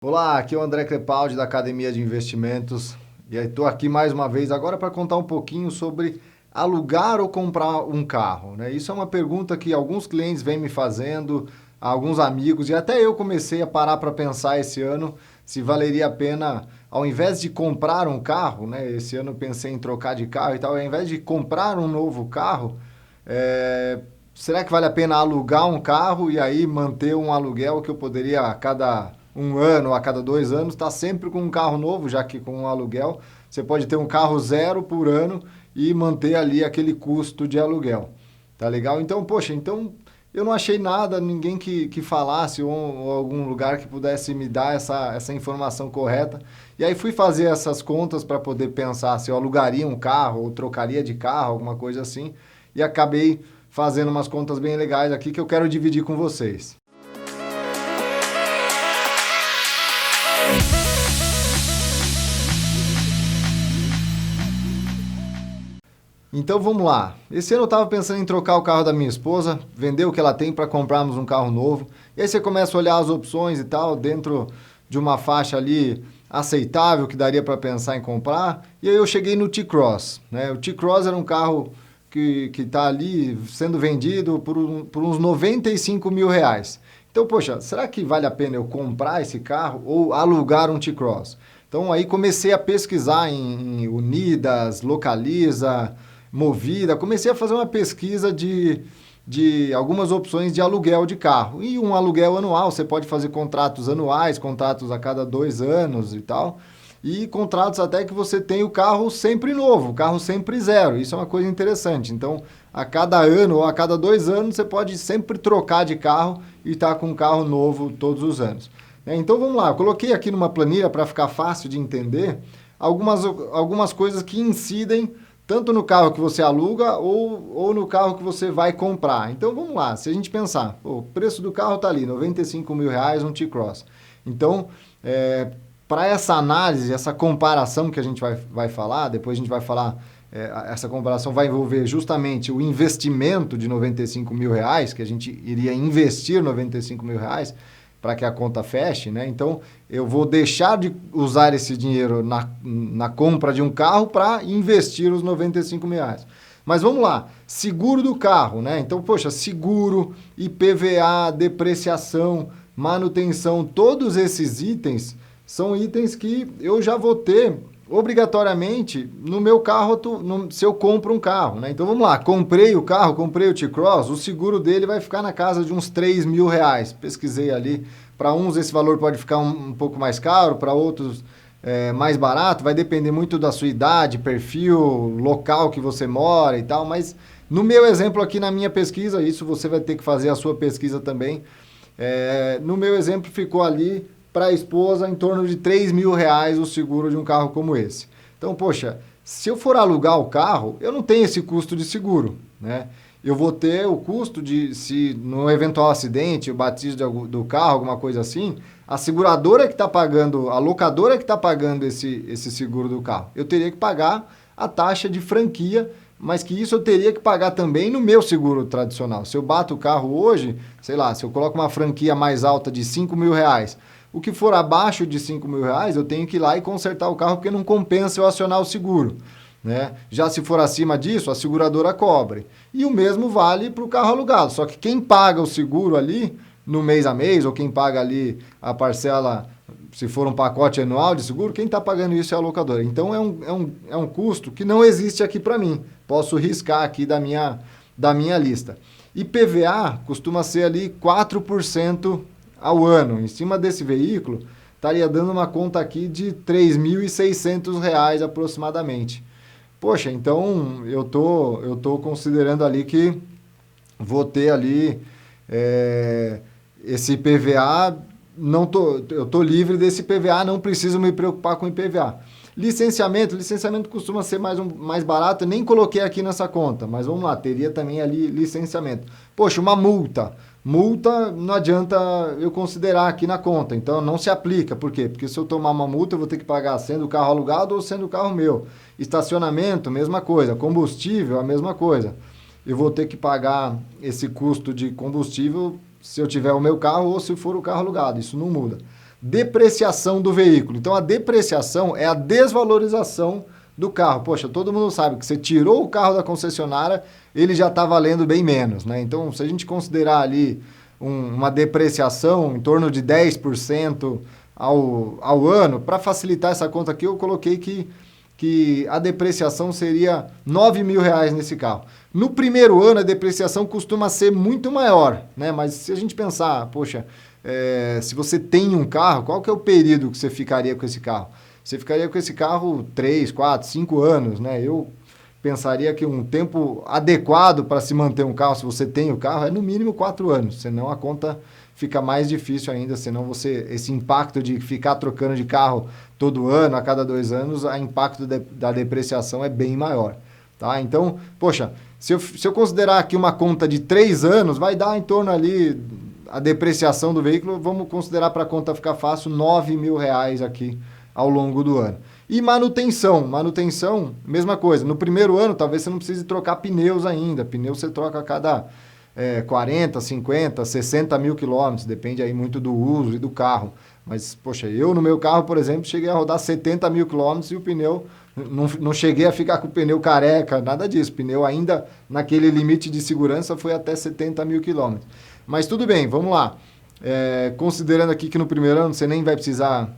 Olá, aqui é o André Crepaldi da Academia de Investimentos e estou aqui mais uma vez agora para contar um pouquinho sobre alugar ou comprar um carro, né? Isso é uma pergunta que alguns clientes vêm me fazendo, alguns amigos, e até eu comecei a parar para pensar esse ano se valeria a pena, ao invés de comprar um carro, né? Esse ano eu pensei em trocar de carro e tal, ao invés de comprar um novo carro, será que vale a pena alugar um carro e aí manter um aluguel que eu poderia a cada um ano, a cada 2 anos, estar sempre com um carro novo, já que com um aluguel você pode ter um carro zero por ano e manter ali aquele custo de aluguel. Tá legal? Então, poxa, então eu não achei nada, ninguém que falasse ou algum lugar que pudesse me dar essa informação correta. E aí fui fazer essas contas para poder pensar se eu alugaria um carro ou trocaria de carro, alguma coisa assim, e acabei fazendo umas contas bem legais aqui que eu quero dividir com vocês. Então vamos lá. Esse ano eu estava pensando em trocar o carro da minha esposa, vender o que ela tem para comprarmos um carro novo. E aí você começa a olhar as opções e tal, dentro de uma faixa ali aceitável que daria para pensar em comprar. E aí eu cheguei no T-Cross, né? O T-Cross era um carro que está ali sendo vendido por uns 95 mil reais. Então, poxa, será que vale a pena eu comprar esse carro ou alugar um T-Cross? Então aí comecei a pesquisar em Unidas, Localiza, Movida, comecei a fazer uma pesquisa de algumas opções de aluguel de carro. E um aluguel anual, você pode fazer contratos anuais, contratos a cada 2 anos e tal, e contratos até que você tem o carro sempre novo, o carro sempre zero. Isso é uma coisa interessante. Então, a cada ano ou a cada 2 anos, você pode sempre trocar de carro e estar com um carro novo todos os anos. Então, vamos lá. Eu coloquei aqui numa planilha para ficar fácil de entender algumas coisas que incidem tanto no carro que você aluga ou no carro que você vai comprar. Então vamos lá, se a gente pensar, o preço do carro está ali, 95 mil reais, um T-Cross. Então, para essa análise, essa comparação que a gente vai falar, depois a gente vai falar, essa comparação vai envolver justamente o investimento de 95 mil reais, que a gente iria investir 95 mil reais, para que a conta feche, né? Então, eu vou deixar de usar esse dinheiro na compra de um carro para investir os 95 mil reais. Mas vamos lá, seguro do carro, né? Então, poxa, seguro, IPVA, depreciação, manutenção, todos esses itens são itens que eu já vou ter obrigatoriamente no meu carro, se eu compro um carro, né? Então vamos lá, comprei o carro, comprei o T-Cross, o seguro dele vai ficar na casa de uns 3 mil reais. Pesquisei ali, para uns esse valor pode ficar um pouco mais caro, para outros mais barato, vai depender muito da sua idade, perfil, local que você mora e tal, mas no meu exemplo aqui na minha pesquisa, isso você vai ter que fazer a sua pesquisa também, no meu exemplo ficou ali para a esposa em torno de 3 mil reais o seguro de um carro como esse. Então, poxa, se eu for alugar o carro, eu não tenho esse custo de seguro, né? Eu vou ter o custo de, se no eventual acidente, o batismo do carro, alguma coisa assim, a seguradora que está pagando, a locadora que está pagando esse seguro do carro. Eu teria que pagar a taxa de franquia, mas que isso eu teria que pagar também no meu seguro tradicional. Se eu bato o carro hoje, sei lá, se eu coloco uma franquia mais alta de 5 mil reais, o que for abaixo de 5 mil reais, eu tenho que ir lá e consertar o carro, porque não compensa eu acionar o seguro, né? Já se for acima disso, a seguradora cobre. E o mesmo vale para o carro alugado. Só que quem paga o seguro ali, no mês a mês, ou quem paga ali a parcela, se for um pacote anual de seguro, quem está pagando isso é a locadora. Então é um custo que não existe aqui para mim. Posso riscar aqui da minha lista. IPVA costuma ser ali 4% ao ano. Em cima desse veículo, estaria dando uma conta aqui de R$ 3.600 aproximadamente. Poxa, então eu tô considerando ali que vou ter ali esse IPVA, eu tô livre desse IPVA, não preciso me preocupar com IPVA. Licenciamento costuma ser mais barato, nem coloquei aqui nessa conta, mas vamos lá, teria também ali licenciamento. Poxa, uma multa. Multa não adianta eu considerar aqui na conta, então não se aplica. Por quê? Porque se eu tomar uma multa, eu vou ter que pagar sendo o carro alugado ou sendo o carro meu. Estacionamento, mesma coisa. Combustível, a mesma coisa. Eu vou ter que pagar esse custo de combustível se eu tiver o meu carro ou se for o carro alugado. Isso não muda. depreciação do veículo. Então, a depreciação é a desvalorização do carro. Poxa, todo mundo sabe que você tirou o carro da concessionária, ele já está valendo bem menos, né? Então, se a gente considerar ali uma depreciação em torno de 10% ao ano, para facilitar essa conta aqui, eu coloquei que a depreciação seria R$9.000 nesse carro. No primeiro ano, a depreciação costuma ser muito maior, né? Mas se a gente pensar, poxa, se você tem um carro, qual que é o período que você ficaria com esse carro? Você ficaria com esse carro 3, 4, 5 anos, né? Eu pensaria que um tempo adequado para se manter um carro, se você tem o carro, é no mínimo 4 anos, senão a conta fica mais difícil ainda, senão esse impacto de ficar trocando de carro todo ano, a cada 2 anos, o impacto da depreciação é bem maior, tá? Então, poxa, se eu considerar aqui uma conta de 3 anos, vai dar em torno ali, a depreciação do veículo, vamos considerar para a conta ficar fácil, R$9.000 aqui ao longo do ano. E manutenção, mesma coisa. No primeiro ano, talvez você não precise trocar pneus ainda. Pneu você troca a cada 40, 50, 60 mil quilômetros, depende aí muito do uso e do carro. Mas, poxa, eu no meu carro, por exemplo, cheguei a rodar 70 mil quilômetros e o pneu, não cheguei a ficar com o pneu careca, nada disso. O pneu ainda, naquele limite de segurança, foi até 70 mil quilômetros. Mas tudo bem, vamos lá. Considerando aqui que no primeiro ano você nem vai precisar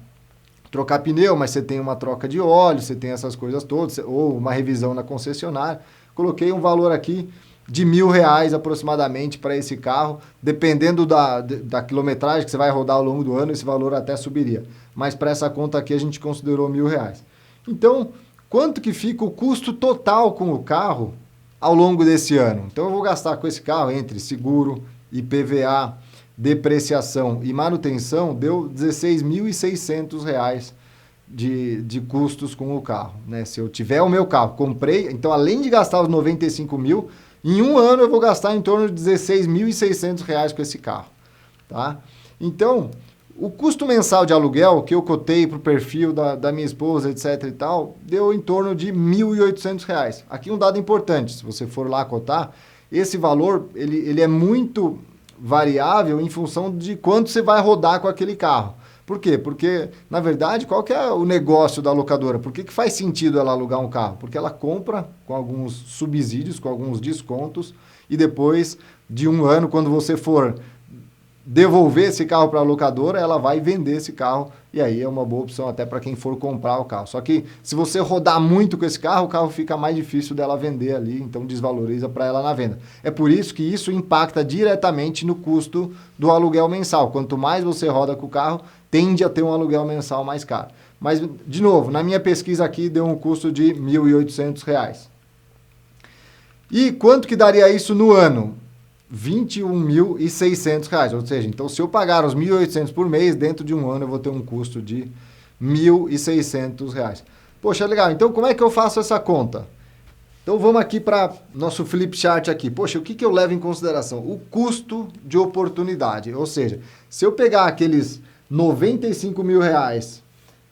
trocar pneu, mas você tem uma troca de óleo, você tem essas coisas todas, ou uma revisão na concessionária. Coloquei um valor aqui de R$1.000 aproximadamente para esse carro, dependendo da quilometragem que você vai rodar ao longo do ano, esse valor até subiria. Mas para essa conta aqui a gente considerou R$1.000. Então, quanto que fica o custo total com o carro ao longo desse ano? Então eu vou gastar com esse carro entre seguro, IPVA, depreciação e manutenção, deu R$16.600 de custos com o carro, né? Se eu tiver o meu carro, comprei, então além de gastar os 95 mil, em um ano eu vou gastar em torno de R$16.600 com esse carro, tá? Então, o custo mensal de aluguel que eu cotei para o perfil da minha esposa, etc e tal, deu em torno de R$1.800. Aqui um dado importante, se você for lá cotar, esse valor, ele é muito variável em função de quanto você vai rodar com aquele carro. Por quê? Porque, na verdade, qual que é o negócio da locadora? Por que faz sentido ela alugar um carro? Porque ela compra com alguns subsídios, com alguns descontos, e depois de um ano, quando você for devolver esse carro para a locadora, ela vai vender esse carro, e aí é uma boa opção até para quem for comprar o carro. Só que se você rodar muito com esse carro, o carro fica mais difícil dela vender ali, então desvaloriza para ela na venda. É por isso que isso impacta diretamente no custo do aluguel mensal. Quanto mais você roda com o carro, tende a ter um aluguel mensal mais caro. Mas, de novo, na minha pesquisa aqui deu um custo de R$1.800. E quanto que daria isso no ano? R$21.600, ou seja, então se eu pagar os R$1.800 por mês, dentro de um ano eu vou ter um custo de R$1.600. Poxa, legal, então como é que eu faço essa conta? Então vamos aqui para nosso flip chart aqui. Poxa, o que eu levo em consideração? O custo de oportunidade, ou seja, se eu pegar aqueles R$95.000,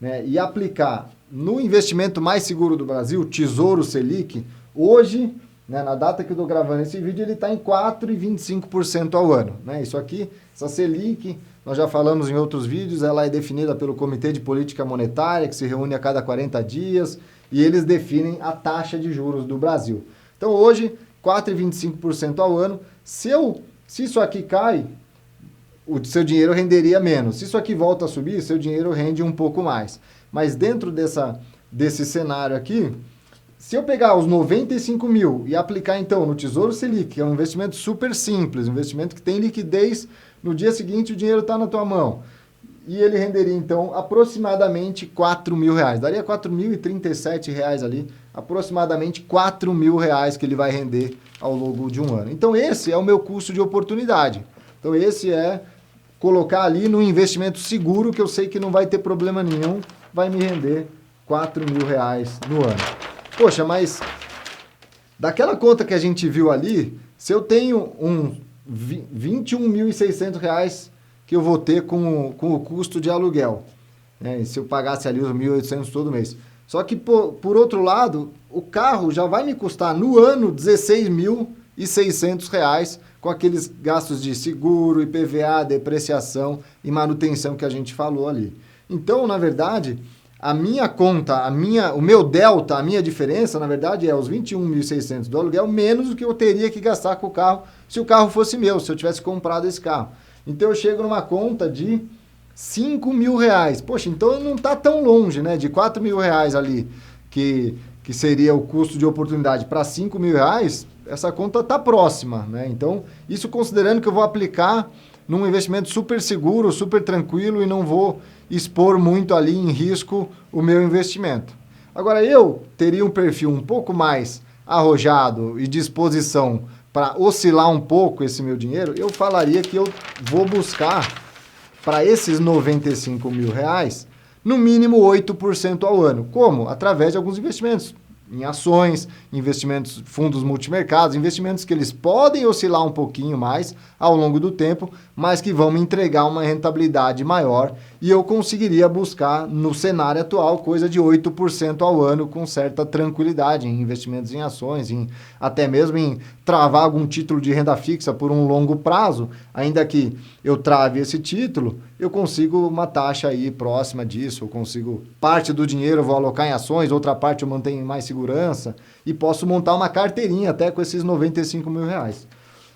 né, e aplicar no investimento mais seguro do Brasil, Tesouro Selic, hoje, né, na data que eu estou gravando esse vídeo, ele está em 4,25% ao ano. Né? Isso aqui, essa Selic, nós já falamos em outros vídeos, ela é definida pelo Comitê de Política Monetária, que se reúne a cada 40 dias, e eles definem a taxa de juros do Brasil. Então hoje, 4,25% ao ano. Se isso aqui cai, o seu dinheiro renderia menos. Se isso aqui volta a subir, seu dinheiro rende um pouco mais. Mas dentro desse cenário aqui, se eu pegar os 95 mil e aplicar então no Tesouro Selic, que é um investimento super simples, um investimento que tem liquidez, no dia seguinte o dinheiro está na tua mão. E ele renderia então aproximadamente R$4.000. Daria R$4.037 ali, aproximadamente R$4.000 que ele vai render ao longo de um ano. Então esse é o meu custo de oportunidade. Então esse é colocar ali no investimento seguro, que eu sei que não vai ter problema nenhum, vai me render R$4.000 no ano. Poxa, mas daquela conta que a gente viu ali, se eu tenho R$21.600 que eu vou ter com o custo de aluguel, né? Se eu pagasse ali os R$1.800 todo mês. Só que, por outro lado, o carro já vai me custar no ano R$16.600 com aqueles gastos de seguro, IPVA, depreciação e manutenção que a gente falou ali. Então, na verdade, a minha conta, o meu delta, a minha diferença, na verdade, é os 21.600 do aluguel menos o que eu teria que gastar com o carro se o carro fosse meu, se eu tivesse comprado esse carro. Então, eu chego numa conta de R$5.000. Poxa, então não está tão longe, né? De R$4.000 ali, que seria o custo de oportunidade, para R$5.000, essa conta está próxima, né? Então, isso considerando que eu vou aplicar num investimento super seguro, super tranquilo e não vou expor muito ali em risco o meu investimento. Agora, eu teria um perfil um pouco mais arrojado e disposição para oscilar um pouco esse meu dinheiro, eu falaria que eu vou buscar para esses R$95.000, no mínimo 8% ao ano. Como? Através de alguns investimentos em ações, investimentos, fundos multimercados, investimentos que eles podem oscilar um pouquinho mais ao longo do tempo, mas que vão me entregar uma rentabilidade maior e eu conseguiria buscar, no cenário atual, coisa de 8% ao ano com certa tranquilidade em investimentos em ações, até mesmo em travar algum título de renda fixa por um longo prazo, ainda que eu trave esse título, eu consigo uma taxa aí próxima disso, eu consigo, parte do dinheiro eu vou alocar em ações, outra parte eu mantenho mais segurança e posso montar uma carteirinha até com esses R$95.000.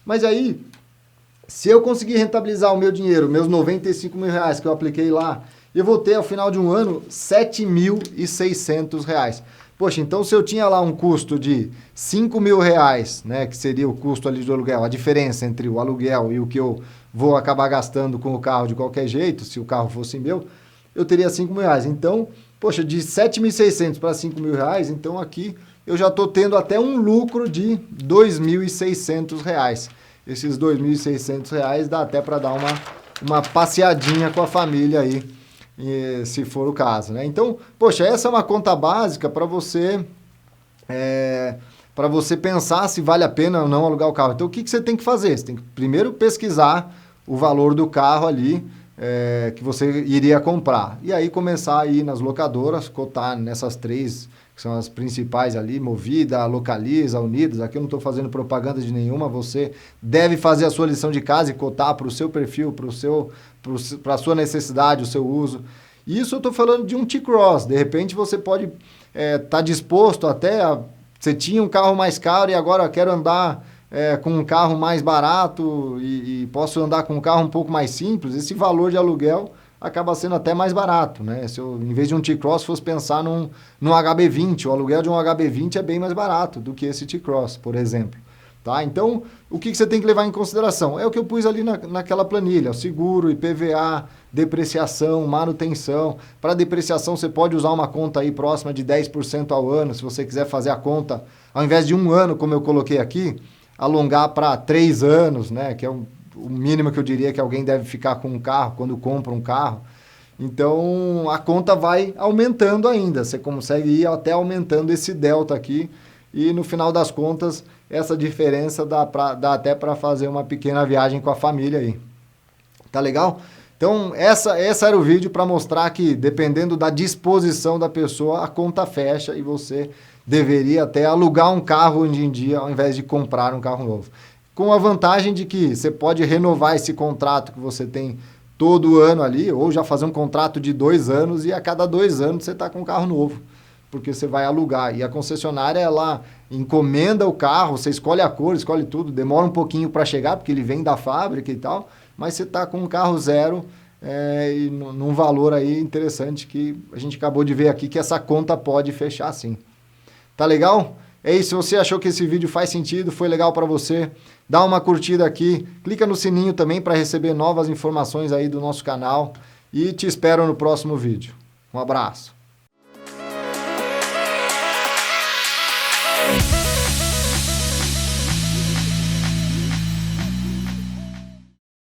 Mas aí, se eu conseguir rentabilizar o meu dinheiro, meus R$95.000 que eu apliquei lá, eu vou ter ao final de um ano R$7.600. Poxa, então se eu tinha lá um custo de R$5.000, né, que seria o custo ali do aluguel, a diferença entre o aluguel e o que eu vou acabar gastando com o carro de qualquer jeito, se o carro fosse meu, eu teria R$5.000. Então, poxa, de R$7.600 para R$5.000, então aqui eu já estou tendo até um lucro de R$2.600. Esses R$2.600 dá até para dar uma passeadinha com a família aí, se for o caso, né? Então, poxa, essa é uma conta básica para você pensar se vale a pena ou não alugar o carro. Então, o que você tem que fazer? Você tem que primeiro pesquisar o valor do carro ali que você iria comprar. E aí começar a ir nas locadoras, cotar nessas três, que são as principais ali, Movida, Localiza, Unidas. Aqui eu não estou fazendo propaganda de nenhuma, você deve fazer a sua lição de casa e cotar para o seu perfil, para a sua necessidade, o seu uso. Isso eu estou falando de um T-Cross. De repente você pode estar disposto até você tinha um carro mais caro e agora quero andar com um carro mais barato e posso andar com um carro um pouco mais simples. Esse valor de aluguel acaba sendo até mais barato, né? Se eu, em vez de um T-Cross, fosse pensar num HB20, o aluguel de um HB20 é bem mais barato do que esse T-Cross, por exemplo. Tá? Então, o que você tem que levar em consideração? É o que eu pus ali naquela planilha, o seguro, IPVA, depreciação, manutenção. Para depreciação, você pode usar uma conta aí próxima de 10% ao ano, se você quiser fazer a conta, ao invés de um ano, como eu coloquei aqui, alongar para 3 anos, né? Que é o mínimo que eu diria que alguém deve ficar com um carro quando compra um carro. Então, a conta vai aumentando ainda. Você consegue ir até aumentando esse delta aqui e, no final das contas, essa diferença dá até para fazer uma pequena viagem com a família aí. Tá legal? Então, essa era o vídeo para mostrar que, dependendo da disposição da pessoa, a conta fecha e você deveria até alugar um carro hoje em dia ao invés de comprar um carro novo. Com a vantagem de que você pode renovar esse contrato que você tem todo ano ali, ou já fazer um contrato de 2 anos e a cada 2 anos você está com um carro novo, porque você vai alugar. E a concessionária, ela encomenda o carro, você escolhe a cor, escolhe tudo, demora um pouquinho para chegar, porque ele vem da fábrica e tal, mas você está com um carro zero e num valor aí interessante que a gente acabou de ver aqui, que essa conta pode fechar sim. Tá legal? É isso, se você achou que esse vídeo faz sentido, foi legal para você, dá uma curtida aqui, clica no sininho também para receber novas informações aí do nosso canal e te espero no próximo vídeo. Um abraço.